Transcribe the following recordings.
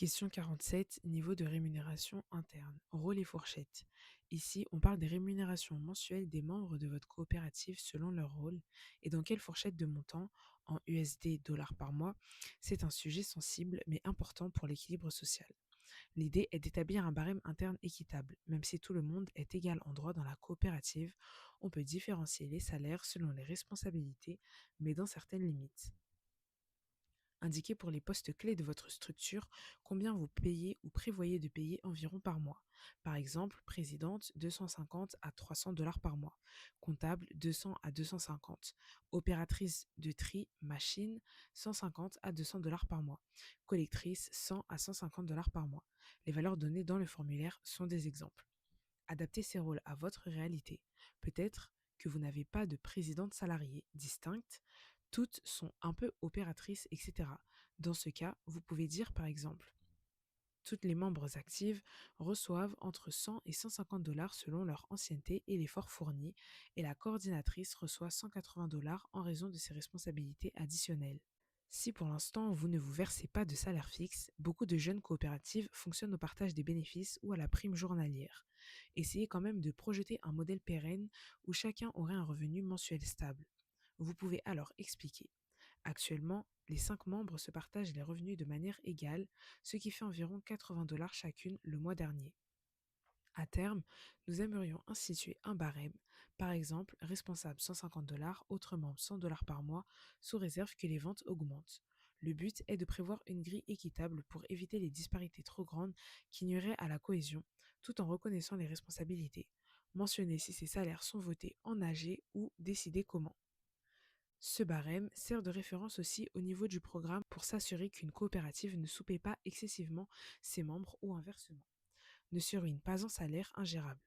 Question 47, niveau de rémunération interne, rôle et fourchette. Ici, on parle des rémunérations mensuelles des membres de votre coopérative selon leur rôle et dans quelle fourchette de montant, en USD dollars par mois. C'est un sujet sensible mais important pour l'équilibre social. L'idée est d'établir un barème interne équitable. Même si tout le monde est égal en droit dans la coopérative, on peut différencier les salaires selon les responsabilités, mais dans certaines limites. Indiquez pour les postes clés de votre structure combien vous payez ou prévoyez de payer environ par mois. Par exemple, présidente 250 à 300 dollars par mois, comptable 200 à 250, opératrice de tri machine 150 à 200 dollars par mois, collectrice 100 à 150 dollars par mois. Les valeurs données dans le formulaire sont des exemples. Adaptez ces rôles à votre réalité. Peut-être que vous n'avez pas de présidente salariée distincte, toutes sont un peu opératrices, etc. Dans ce cas, vous pouvez dire par exemple, toutes les membres actives reçoivent entre 100 et 150 dollars selon leur ancienneté et l'effort fourni, et la coordinatrice reçoit 180 dollars en raison de ses responsabilités additionnelles. Si pour l'instant vous ne vous versez pas de salaire fixe, beaucoup de jeunes coopératives fonctionnent au partage des bénéfices ou à la prime journalière. Essayez quand même de projeter un modèle pérenne où chacun aurait un revenu mensuel stable. Vous pouvez alors expliquer. Actuellement, les 5 membres se partagent les revenus de manière égale, ce qui fait environ 80 dollars chacune le mois dernier. À terme, nous aimerions instituer un barème, par exemple responsable 150 dollars, autres membres 100 dollars par mois, sous réserve que les ventes augmentent. Le but est de prévoir une grille équitable pour éviter les disparités trop grandes qui nuiraient à la cohésion, tout en reconnaissant les responsabilités. Mentionnez si ces salaires sont votés en AG ou décidés comment. Ce barème sert de référence aussi au niveau du programme pour s'assurer qu'une coopérative ne sous-paie pas excessivement ses membres ou inversement ne se ruine pas en salaire ingérable.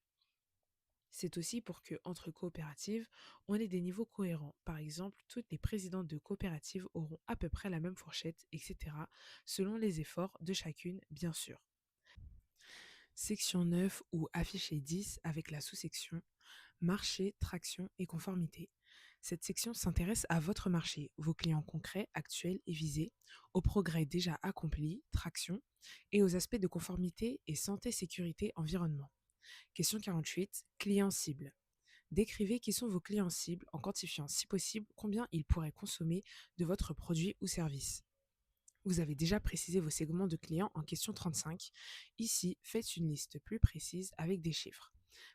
C'est aussi pour que, entre coopératives, on ait des niveaux cohérents. Par exemple, toutes les présidentes de coopératives auront à peu près la même fourchette, etc., selon les efforts de chacune, bien sûr. Section 9 ou affiché 10 avec la sous-section marché, traction et conformité. Cette section s'intéresse à votre marché, vos clients concrets, actuels et visés, aux progrès déjà accomplis, traction, et aux aspects de conformité et santé, sécurité, environnement. Question 48, clients cibles. Décrivez qui sont vos clients cibles en quantifiant, si possible, combien ils pourraient consommer de votre produit ou service. Vous avez déjà précisé vos segments de clients en question 35. Ici, faites une liste plus précise avec des chiffres.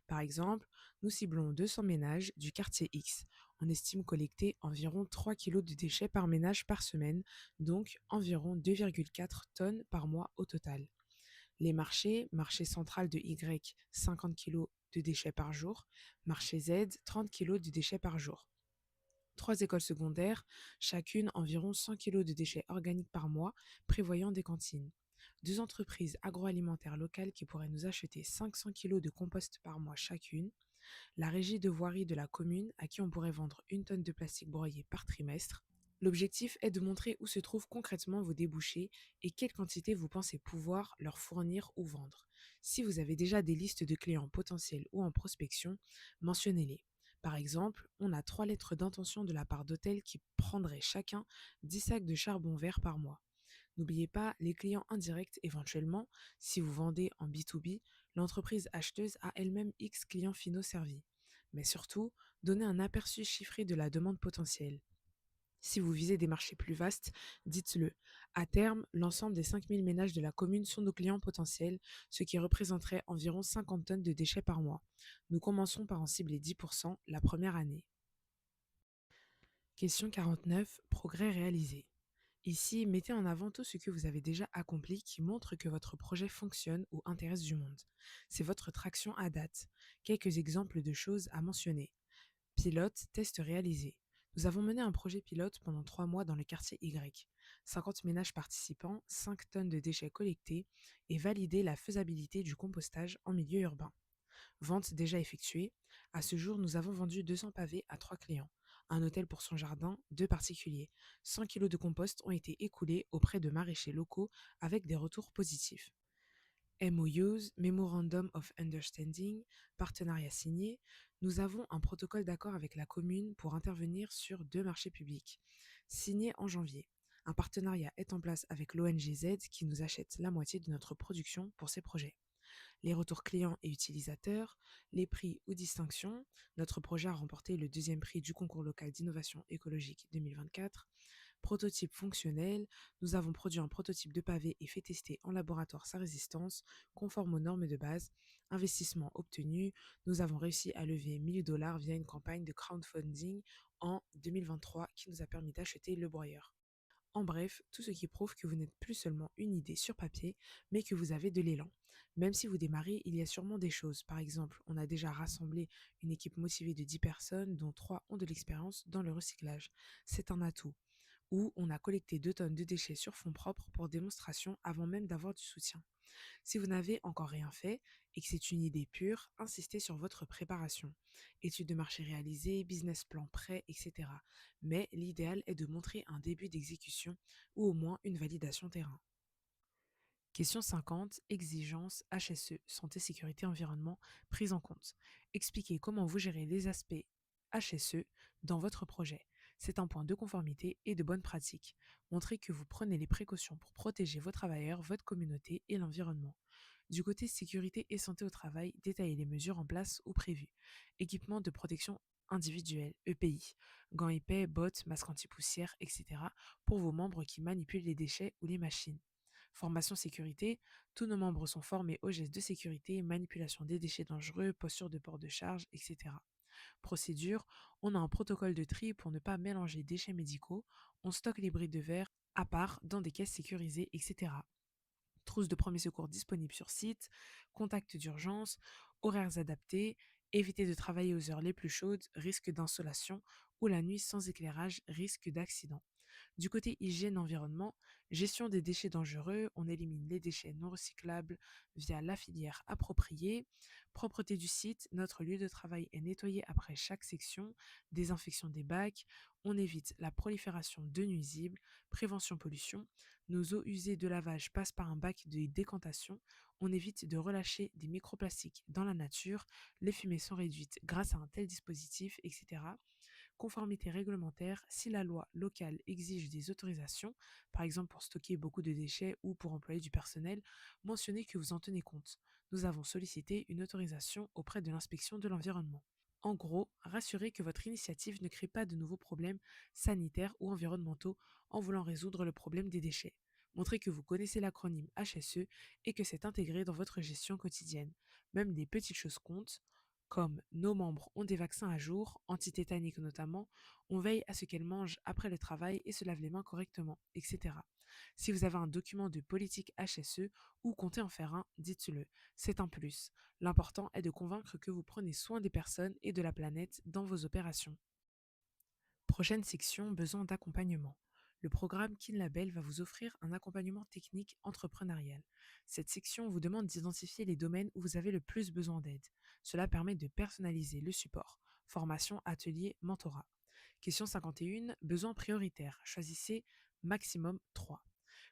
Par exemple, nous ciblons 200 ménages du quartier X. On estime collecter environ 3 kg de déchets par ménage par semaine, donc environ 2,4 tonnes par mois au total. Les marchés, marché central de Y, 50 kg de déchets par jour, marché Z, 30 kg de déchets par jour. 3 écoles secondaires, chacune environ 100 kg de déchets organiques par mois, prévoyant des cantines. 2 entreprises agroalimentaires locales qui pourraient nous acheter 500 kg de compost par mois chacune. La régie de voirie de la commune à qui on pourrait vendre 1 tonne de plastique broyé par trimestre. L'objectif est de montrer où se trouvent concrètement vos débouchés et quelle quantité vous pensez pouvoir leur fournir ou vendre. Si vous avez déjà des listes de clients potentiels ou en prospection, mentionnez-les. Par exemple, on a 3 lettres d'intention de la part d'hôtels qui prendraient chacun 10 sacs de charbon vert par mois. N'oubliez pas les clients indirects éventuellement. Si vous vendez en B2B, l'entreprise acheteuse a elle-même X clients finaux servis. Mais surtout, donnez un aperçu chiffré de la demande potentielle. Si vous visez des marchés plus vastes, dites-le. À terme, l'ensemble des 5000 ménages de la commune sont nos clients potentiels, ce qui représenterait environ 50 tonnes de déchets par mois. Nous commençons par en cibler 10% la première année. Question 49. Progrès réalisé. Ici, mettez en avant tout ce que vous avez déjà accompli qui montre que votre projet fonctionne ou intéresse du monde. C'est votre traction à date. Quelques exemples de choses à mentionner. Pilote, test réalisé. Nous avons mené un projet pilote pendant 3 mois dans le quartier Y. 50 ménages participants, 5 tonnes de déchets collectés et validé la faisabilité du compostage en milieu urbain. Vente déjà effectuée. À ce jour, nous avons vendu 200 pavés à 3 clients. Un hôtel pour son jardin, 2 particuliers. 100 kg de compost ont été écoulés auprès de maraîchers locaux avec des retours positifs. MOUs, Memorandum of Understanding, partenariat signé, nous avons un protocole d'accord avec la commune pour intervenir sur 2 marchés publics, signé en janvier. Un partenariat est en place avec l'ONG-Z qui nous achète la moitié de notre production pour ces projets. Les retours clients et utilisateurs, les prix ou distinctions. Notre projet a remporté le deuxième prix du concours local d'innovation écologique 2024. Prototype fonctionnel, nous avons produit un prototype de pavé et fait tester en laboratoire sa résistance, conforme aux normes de base. Investissement obtenu, nous avons réussi à lever 1000 dollars via une campagne de crowdfunding en 2023 qui nous a permis d'acheter le broyeur. En bref, tout ce qui prouve que vous n'êtes plus seulement une idée sur papier, mais que vous avez de l'élan. Même si vous démarrez, il y a sûrement des choses. Par exemple, on a déjà rassemblé une équipe motivée de 10 personnes, dont 3 ont de l'expérience dans le recyclage. C'est un atout. Ou on a collecté 2 tonnes de déchets sur fonds propres pour démonstration avant même d'avoir du soutien. Si vous n'avez encore rien fait et que c'est une idée pure, insistez sur votre préparation. Études de marché réalisées, business plan prêt, etc. Mais l'idéal est de montrer un début d'exécution ou au moins une validation terrain. Question 50. Exigence HSE, santé, sécurité, environnement, prise en compte. Expliquez comment vous gérez les aspects HSE dans votre projet. C'est un point de conformité et de bonne pratique. Montrez que vous prenez les précautions pour protéger vos travailleurs, votre communauté et l'environnement. Du côté sécurité et santé au travail, détaillez les mesures en place ou prévues. Équipement de protection individuelle, EPI, gants épais, bottes, masques anti-poussière, etc. pour vos membres qui manipulent les déchets ou les machines. Formation sécurité, tous nos membres sont formés aux gestes de sécurité, manipulation des déchets dangereux, posture de port de charge, etc. Procédure, on a un protocole de tri pour ne pas mélanger déchets médicaux, on stocke les brides de verre à part dans des caisses sécurisées, etc. Trousse de premier secours disponible sur site, contact d'urgence, horaires adaptés, éviter de travailler aux heures les plus chaudes, risque d'insolation, ou la nuit sans éclairage, risque d'accident. Du côté hygiène environnement, gestion des déchets dangereux, on élimine les déchets non recyclables via la filière appropriée. Propreté du site, notre lieu de travail est nettoyé après chaque section. Désinfection des bacs, on évite la prolifération de nuisibles. Prévention pollution, nos eaux usées de lavage passent par un bac de décantation. On évite de relâcher des microplastiques dans la nature. Les fumées sont réduites grâce à un tel dispositif, etc. Conformité réglementaire, si la loi locale exige des autorisations, par exemple pour stocker beaucoup de déchets ou pour employer du personnel, mentionnez que vous en tenez compte. Nous avons sollicité une autorisation auprès de l'inspection de l'environnement. En gros, rassurez que votre initiative ne crée pas de nouveaux problèmes sanitaires ou environnementaux en voulant résoudre le problème des déchets. Montrez que vous connaissez l'acronyme HSE et que c'est intégré dans votre gestion quotidienne. Même des petites choses comptent, comme nos membres ont des vaccins à jour, antitétaniques notamment, on veille à ce qu'elles mangent après le travail et se lavent les mains correctement, etc. Si vous avez un document de politique HSE ou comptez en faire un, dites-le. C'est un plus. L'important est de convaincre que vous prenez soin des personnes et de la planète dans vos opérations. Prochaine section, besoin d'accompagnement. Le programme KinLabel va vous offrir un accompagnement technique entrepreneurial. Cette section vous demande d'identifier les domaines où vous avez le plus besoin d'aide. Cela permet de personnaliser le support. Formation, atelier, mentorat. Question 51. Besoins prioritaires. Choisissez maximum 3.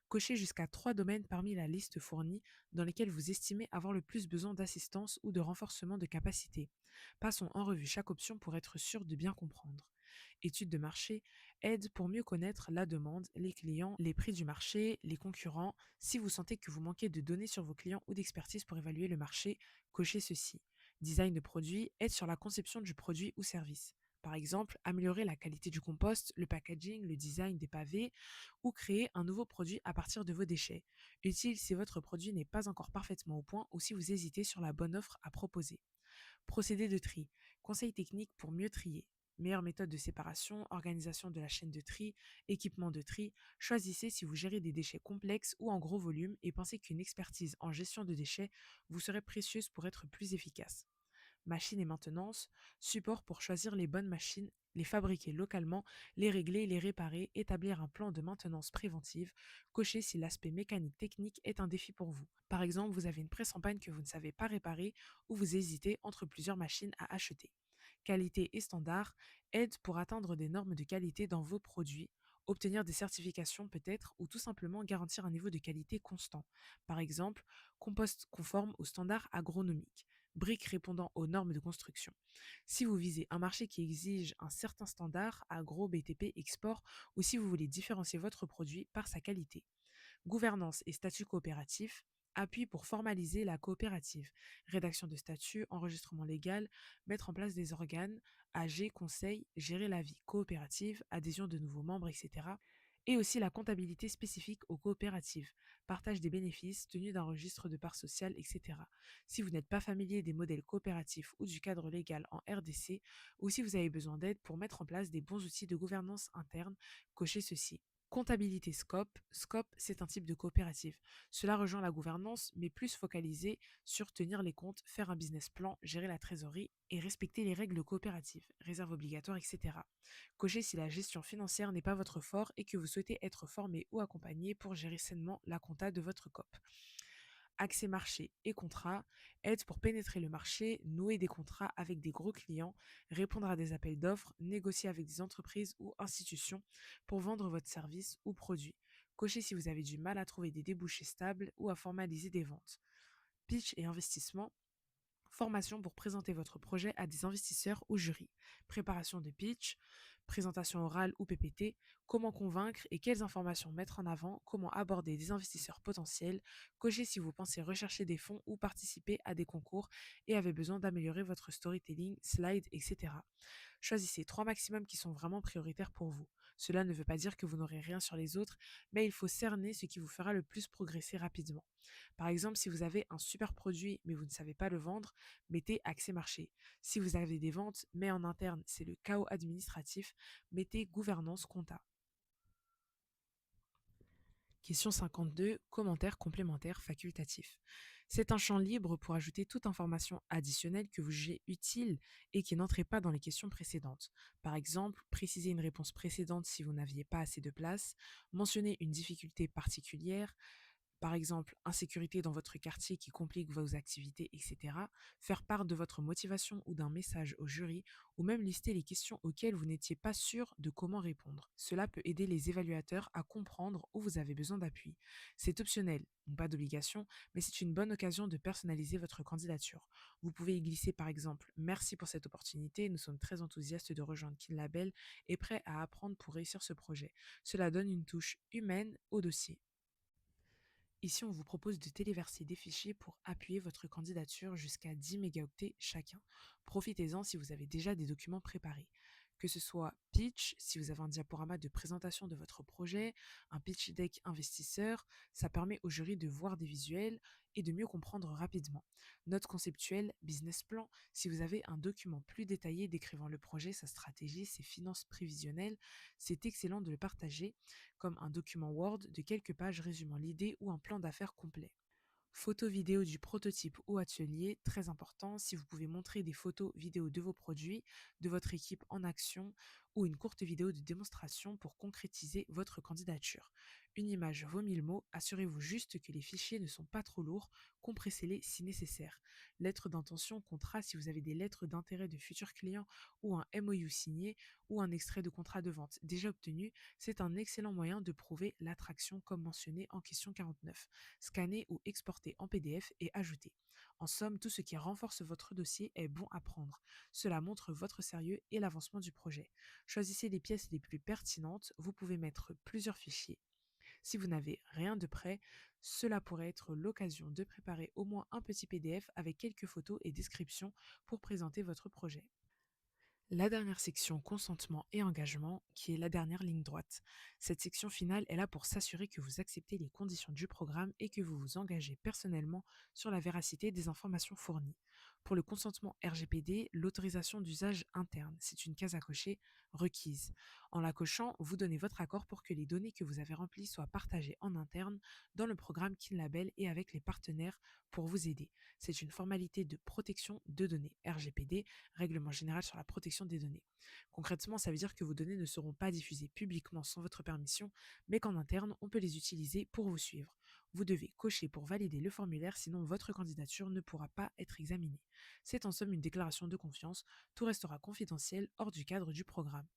Cochez jusqu'à 3 domaines parmi la liste fournie dans lesquels vous estimez avoir le plus besoin d'assistance ou de renforcement de capacité. Passons en revue chaque option pour être sûr de bien comprendre. Étude de marché, aide pour mieux connaître la demande, les clients, les prix du marché, les concurrents. Si vous sentez que vous manquez de données sur vos clients ou d'expertise pour évaluer le marché, cochez ceci. Design de produit, aide sur la conception du produit ou service. Par exemple, améliorer la qualité du compost, le packaging, le design des pavés ou créer un nouveau produit à partir de vos déchets. Utile si votre produit n'est pas encore parfaitement au point ou si vous hésitez sur la bonne offre à proposer. Procédé de tri. Conseils techniques pour mieux trier. Meilleure méthode de séparation, organisation de la chaîne de tri, équipement de tri. Choisissez si vous gérez des déchets complexes ou en gros volume et pensez qu'une expertise en gestion de déchets vous serait précieuse pour être plus efficace. Machines et maintenance, support pour choisir les bonnes machines, les fabriquer localement, les régler, les réparer, établir un plan de maintenance préventive, cocher si l'aspect mécanique technique est un défi pour vous. Par exemple, vous avez une presse en panne que vous ne savez pas réparer ou vous hésitez entre plusieurs machines à acheter. Qualité et standard, aide pour atteindre des normes de qualité dans vos produits, obtenir des certifications peut-être ou tout simplement garantir un niveau de qualité constant. Par exemple, compost conforme aux standards agronomiques. briques répondant aux normes de construction. Si vous visez un marché qui exige un certain standard, agro, BTP, export, ou si vous voulez différencier votre produit par sa qualité. Gouvernance et statut coopératif, appui pour formaliser la coopérative, rédaction de statut, enregistrement légal, mettre en place des organes, AG, conseil, gérer la vie coopérative, adhésion de nouveaux membres, etc. Et aussi la comptabilité spécifique aux coopératives, partage des bénéfices, tenue d'un registre de parts sociales, etc. Si vous n'êtes pas familier des modèles coopératifs ou du cadre légal en RDC, ou si vous avez besoin d'aide pour mettre en place des bons outils de gouvernance interne, cochez ceci. Comptabilité SCOP. SCOP, c'est un type de coopérative. Cela rejoint la gouvernance, mais plus focalisé sur tenir les comptes, faire un business plan, gérer la trésorerie et respecter les règles coopératives, réserves obligatoires, etc. Cochez si la gestion financière n'est pas votre fort et que vous souhaitez être formé ou accompagné pour gérer sainement la compta de votre COP. Accès marché et contrat, aide pour pénétrer le marché, nouer des contrats avec des gros clients, répondre à des appels d'offres, négocier avec des entreprises ou institutions pour vendre votre service ou produit. Cochez si vous avez du mal à trouver des débouchés stables ou à formaliser des ventes. Pitch et investissement, formation pour présenter votre projet à des investisseurs ou jurys. Préparation de pitch, présentation orale ou PPT, comment convaincre et quelles informations mettre en avant, comment aborder des investisseurs potentiels, cochez si vous pensez rechercher des fonds ou participer à des concours et avez besoin d'améliorer votre storytelling, slides, etc. Choisissez 3 maximums qui sont vraiment prioritaires pour vous. Cela ne veut pas dire que vous n'aurez rien sur les autres, mais il faut cerner ce qui vous fera le plus progresser rapidement. Par exemple, si vous avez un super produit mais vous ne savez pas le vendre, mettez accès marché. Si vous avez des ventes mais en interne c'est le chaos administratif, mettez gouvernance compta. Question 52, commentaires complémentaires facultatifs. C'est un champ libre pour ajouter toute information additionnelle que vous jugez utile et qui n'entrait pas dans les questions précédentes. Par exemple, préciser une réponse précédente si vous n'aviez pas assez de place, mentionner une difficulté particulière, par exemple, insécurité dans votre quartier qui complique vos activités, etc., faire part de votre motivation ou d'un message au jury, ou même lister les questions auxquelles vous n'étiez pas sûr de comment répondre. Cela peut aider les évaluateurs à comprendre où vous avez besoin d'appui. C'est optionnel, donc pas d'obligation, mais c'est une bonne occasion de personnaliser votre candidature. Vous pouvez y glisser par exemple: Merci pour cette opportunité, nous sommes très enthousiastes de rejoindre KinLabel et prêts à apprendre pour réussir ce projet. Cela donne une touche humaine au dossier. Ici, on vous propose de téléverser des fichiers pour appuyer votre candidature jusqu'à 10 mégaoctets chacun. Profitez-en si vous avez déjà des documents préparés. Que ce soit pitch, si vous avez un diaporama de présentation de votre projet, un pitch deck investisseur, ça permet au jury de voir des visuels et de mieux comprendre rapidement. Note conceptuelle, business plan, si vous avez un document plus détaillé décrivant le projet, sa stratégie, ses finances prévisionnelles, c'est excellent de le partager comme un document Word de quelques pages résumant l'idée ou un plan d'affaires complet. Photos vidéo du prototype ou atelier, très important, si vous pouvez montrer des photos vidéo de vos produits, de votre équipe en action ou une courte vidéo de démonstration pour concrétiser votre candidature. Une image vaut 1000 mots, assurez-vous juste que les fichiers ne sont pas trop lourds, compressez-les si nécessaire. Lettre d'intention, contrat si vous avez des lettres d'intérêt de futurs clients ou un MOU signé ou un extrait de contrat de vente déjà obtenu, c'est un excellent moyen de prouver l'attraction comme mentionné en question 49. Scanner ou exporter en PDF et ajouter. En somme, tout ce qui renforce votre dossier est bon à prendre. Cela montre votre sérieux et l'avancement du projet. Choisissez les pièces les plus pertinentes, vous pouvez mettre plusieurs fichiers. Si vous n'avez rien de prêt, cela pourrait être l'occasion de préparer au moins un petit PDF avec quelques photos et descriptions pour présenter votre projet. La dernière section, consentement et engagement, qui est la dernière ligne droite. Cette section finale est là pour s'assurer que vous acceptez les conditions du programme et que vous vous engagez personnellement sur la véracité des informations fournies. Pour le consentement RGPD, l'autorisation d'usage interne, c'est une case à cocher requise. En la cochant, vous donnez votre accord pour que les données que vous avez remplies soient partagées en interne dans le programme KinLabel et avec les partenaires pour vous aider. C'est une formalité de protection de données, RGPD, Règlement général sur la protection des données. Concrètement, ça veut dire que vos données ne seront pas diffusées publiquement sans votre permission, mais qu'en interne, on peut les utiliser pour vous suivre. Vous devez cocher pour valider le formulaire, sinon votre candidature ne pourra pas être examinée. C'est en somme une déclaration de confiance, tout restera confidentiel hors du cadre du programme.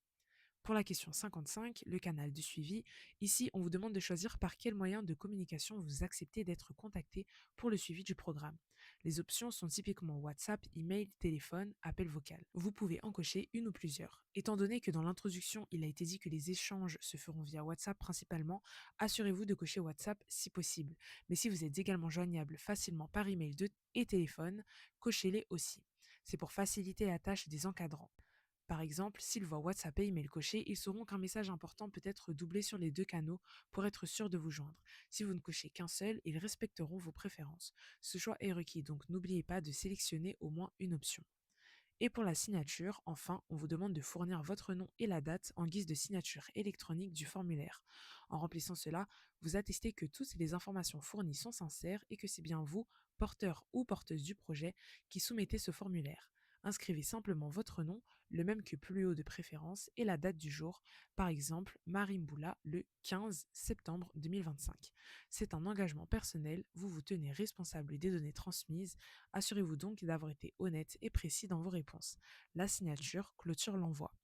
Pour la question 55, le canal de suivi, ici on vous demande de choisir par quel moyen de communication vous acceptez d'être contacté pour le suivi du programme. Les options sont typiquement WhatsApp, email, téléphone, appel vocal. Vous pouvez en cocher une ou plusieurs. Étant donné que dans l'introduction il a été dit que les échanges se feront via WhatsApp principalement, assurez-vous de cocher WhatsApp si possible. Mais si vous êtes également joignable facilement par email et téléphone, cochez-les aussi. C'est pour faciliter la tâche des encadrants. Par exemple, s'ils voient WhatsApp et email cochés, ils sauront qu'un message important peut être doublé sur les deux canaux pour être sûr de vous joindre. Si vous ne cochez qu'un seul, ils respecteront vos préférences. Ce choix est requis, donc n'oubliez pas de sélectionner au moins une option. Et pour la signature, enfin, on vous demande de fournir votre nom et la date en guise de signature électronique du formulaire. En remplissant cela, vous attestez que toutes les informations fournies sont sincères et que c'est bien vous, porteur ou porteuse du projet, qui soumettez ce formulaire. Inscrivez simplement votre nom, le même que plus haut de préférence, et la date du jour, par exemple Marimboula le 15 septembre 2025. C'est un engagement personnel, vous vous tenez responsable des données transmises. Assurez-vous donc d'avoir été honnête et précis dans vos réponses. La signature clôture l'envoi.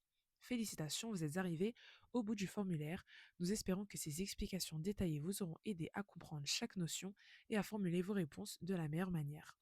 Félicitations, vous êtes arrivé au bout du formulaire. Nous espérons que ces explications détaillées vous auront aidé à comprendre chaque notion et à formuler vos réponses de la meilleure manière.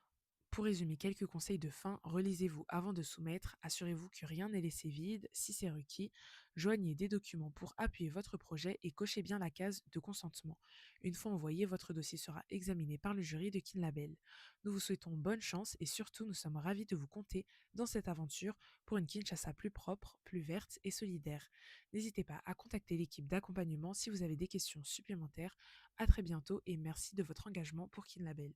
Pour résumer quelques conseils de fin, relisez-vous avant de soumettre, assurez-vous que rien n'est laissé vide si c'est requis, joignez des documents pour appuyer votre projet et cochez bien la case de consentement. Une fois envoyé, votre dossier sera examiné par le jury de KinLabel. Nous vous souhaitons bonne chance et surtout nous sommes ravis de vous compter dans cette aventure pour une Kinshasa plus propre, plus verte et solidaire. N'hésitez pas à contacter l'équipe d'accompagnement si vous avez des questions supplémentaires. À très bientôt et merci de votre engagement pour KinLabel.